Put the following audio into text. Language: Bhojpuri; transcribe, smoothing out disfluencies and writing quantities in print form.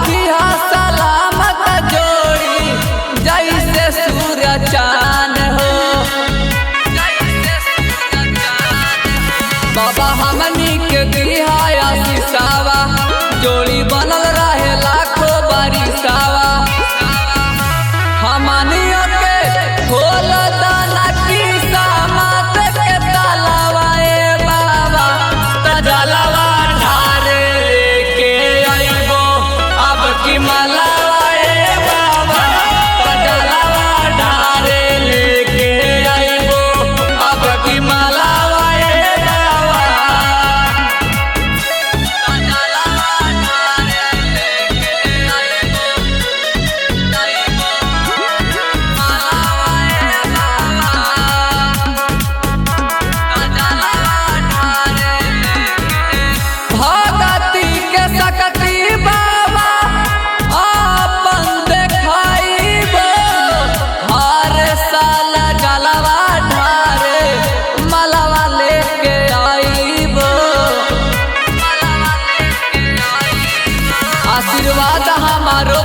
रखिया सलामत जोड़ी जैसे सूर्य चांद हो। बाबा हमनी के दिया आशीषावा जोड़ी बनल रहे लाखों बारिशावा। हमनियों के खोल दाना की सामत के तालावा ए बाबा तजलवा ढारे लेके आइबो अब की मलावा ए बाबा तजलवा ढारे लेके आइबो अब की मलावा ए बाबा तजलवा ढारे लेके भगती के सकती बाबा आपन देखाइबो। हर साल जलवा ढारे मलवा लेके आइबो। आशीर्वाद हमारो